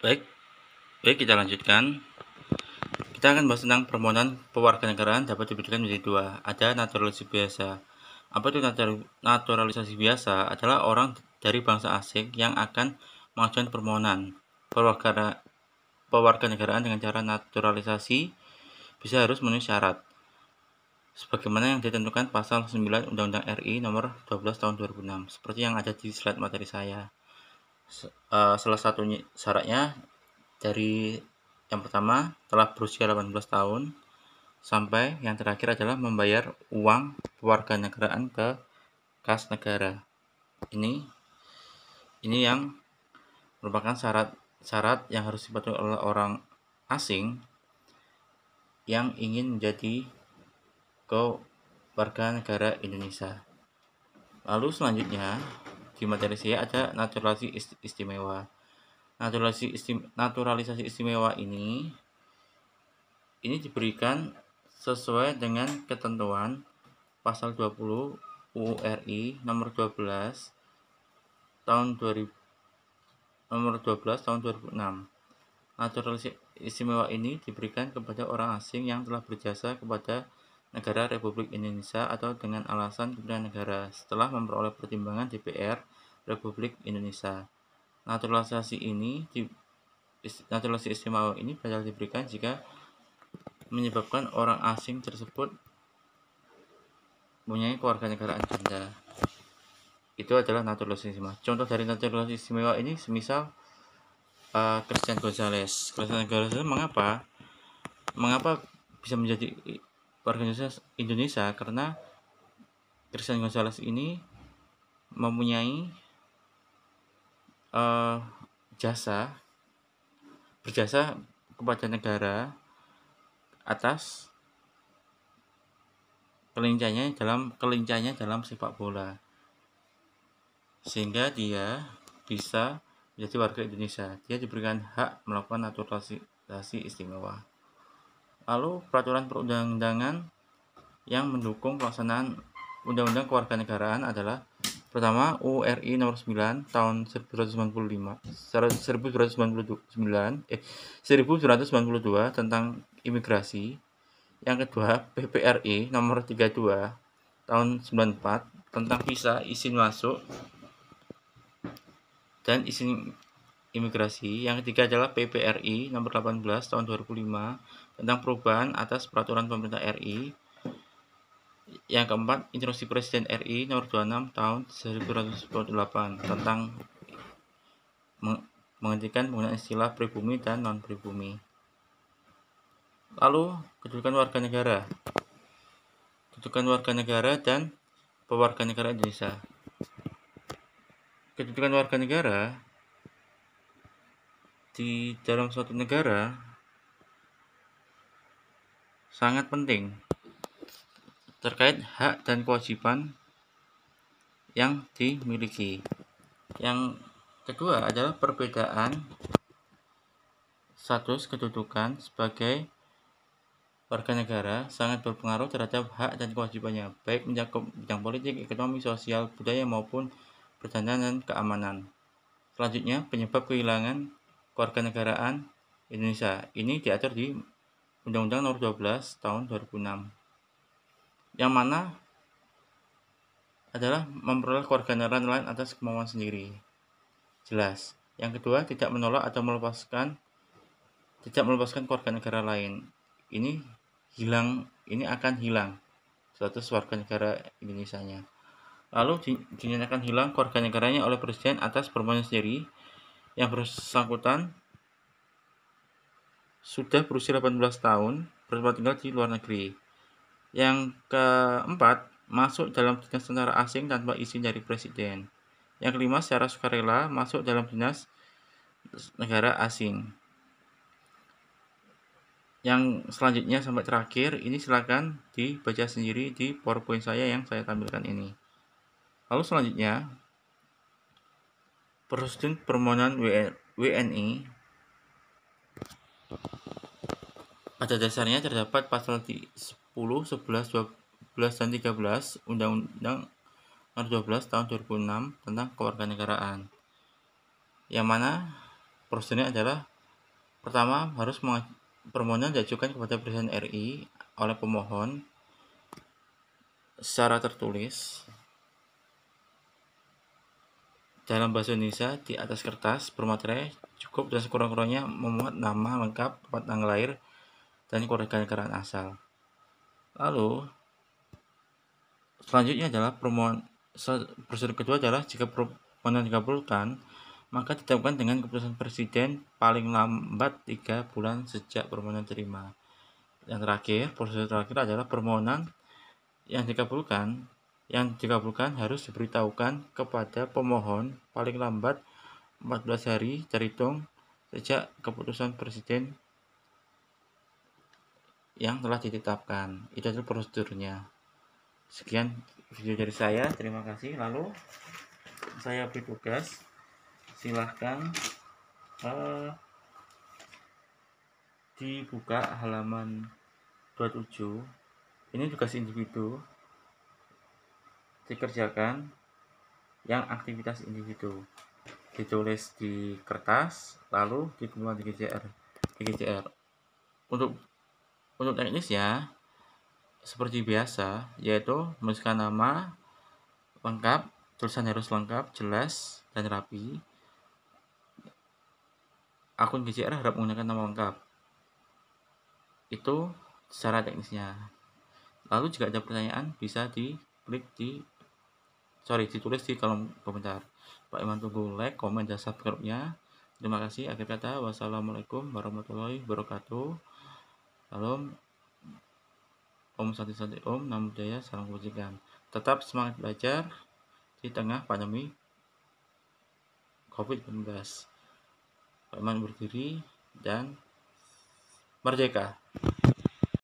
Baik, kita lanjutkan. Kita akan bahas tentang permohonan pewartanegaraan dapat dibedakan menjadi dua. Ada naturalisasi biasa. Apa itu naturalisasi biasa? Adalah orang dari bangsa asing yang akan mengajukan permohonan pewartanegaraan dengan cara naturalisasi bisa harus memenuhi syarat sebagaimana yang ditentukan pasal 9 Undang-Undang RI nomor 12 tahun 2006 seperti yang ada di slide materi saya. Salah satu syaratnya dari yang pertama telah berusia 18 tahun sampai yang terakhir adalah membayar uang kewarganegaraan ke kas negara. Ini yang merupakan syarat yang harus dipatuhi oleh orang asing yang ingin menjadi warga negara Indonesia. Lalu selanjutnya di materi saya ada naturalisasi istimewa. Naturalisasi istimewa ini diberikan sesuai dengan ketentuan pasal 20 UU RI nomor 12 tahun 2006. Naturalisasi istimewa ini diberikan kepada orang asing yang telah berjasa kepada negara Republik Indonesia atau dengan alasan kepentingan negara setelah memperoleh pertimbangan DPR Republik Indonesia. Naturalisasi istimewa ini bakal diberikan jika menyebabkan orang asing tersebut mempunyai kewarganegaraan ganda. Itu adalah naturalisasi istimewa. Contoh dari naturalisasi istimewa ini semisal Christian Gonzalez. Mengapa bisa menjadi warga Indonesia? Karena Christian Gonzalez ini mempunyai berjasa kepada negara atas kelincahnya dalam sepak bola, sehingga dia bisa menjadi warga Indonesia. Dia diberikan hak melakukan naturalisasi istimewa. Lalu peraturan perundang-undangan yang mendukung pelaksanaan Undang-Undang Kewarganegaraan adalah pertama UU RI nomor 9 tahun 1992 tentang imigrasi. Yang kedua PPRI nomor 32 tahun 94 tentang visa, izin masuk dan izin imigrasi. Yang ketiga adalah PPRI nomor 18 tahun 2005 tentang perubahan atas peraturan pemerintah RI. Yang keempat, Instruksi Presiden RI nomor 26 tahun 1998 tentang menghentikan penggunaan istilah pribumi dan non-pribumi. Lalu, kedudukan warga negara. Kedudukan warga negara dan pewarganegaraan Indonesia. Kedudukan warga negara di dalam suatu negara sangat penting terkait hak dan kewajiban yang dimiliki. Yang kedua adalah perbedaan status kedudukan sebagai warga negara sangat berpengaruh terhadap hak dan kewajibannya, baik mencakup bidang politik, ekonomi, sosial, budaya maupun pertahanan dan keamanan. Selanjutnya, penyebab kehilangan kewarganegaraan Indonesia. Ini diatur di Undang-Undang Nomor 12 Tahun 2006. Yang mana adalah memperoleh kewarganegaraan lain atas kemauan sendiri. Jelas. Yang kedua, tidak menolak atau melepaskan kewarganegaraan lain. Ini akan hilang status warga negara Indonesianya. Lalu dinyatakan hilang kewarganegaranya oleh presiden atas permohonan sendiri yang bersangkutan sudah berusia 18 tahun bertempat tinggal di luar negeri. Yang keempat, masuk dalam dinas tentara asing tanpa izin dari presiden. Yang kelima, secara sukarela masuk dalam dinas negara asing. Yang selanjutnya sampai terakhir, ini silakan dibaca sendiri di PowerPoint saya yang saya tampilkan ini. Lalu selanjutnya, prosedur permohonan WNI pada dasarnya terdapat pasal 10, 11, 12, dan 13 Undang-Undang Nomor 12 Tahun 2006 tentang Kewarganegaraan, yang mana Prosedurnya adalah pertama permohonan diajukan kepada Presiden RI oleh pemohon secara tertulis dalam bahasa Indonesia di atas kertas bermaterai cukup dan sekurang-kurangnya memuat nama lengkap, tempat tanggal lahir, dan kewarganegaraan asal. Lalu selanjutnya adalah prosedur kedua adalah jika permohonan dikabulkan, maka ditetapkan dengan keputusan Presiden paling lambat 3 bulan sejak permohonan diterima. Yang terakhir, prosedur terakhir adalah permohonan yang dikabulkan harus diberitahukan kepada pemohon paling lambat 14 hari terhitung sejak keputusan Presiden yang telah ditetapkan. Itu adalah prosedurnya. Sekian video dari saya, terima kasih. Lalu saya beri tugas, silahkan dibuka halaman 27. Ini tugas individu, dikerjakan yang aktivitas individu, ditulis di kertas lalu dikumpulkan di GCR. Untuk teknisnya seperti biasa, yaitu menuliskan nama lengkap, tulisan harus lengkap, jelas, dan rapi. Akun GCR harap menggunakan nama lengkap. Itu secara teknisnya. Lalu jika ada pertanyaan bisa ditulis di kolom komentar. Pak Iman tunggu like, komen, dan subscribe-nya. Terima kasih. Akhir kata, wassalamualaikum warahmatullahi wabarakatuh. Salam Om Santi Santi Om, Namo Buddhaya, salam kebajikan. Tetap semangat belajar di tengah pandemi COVID-19. Pak Iman berdiri dan merdeka.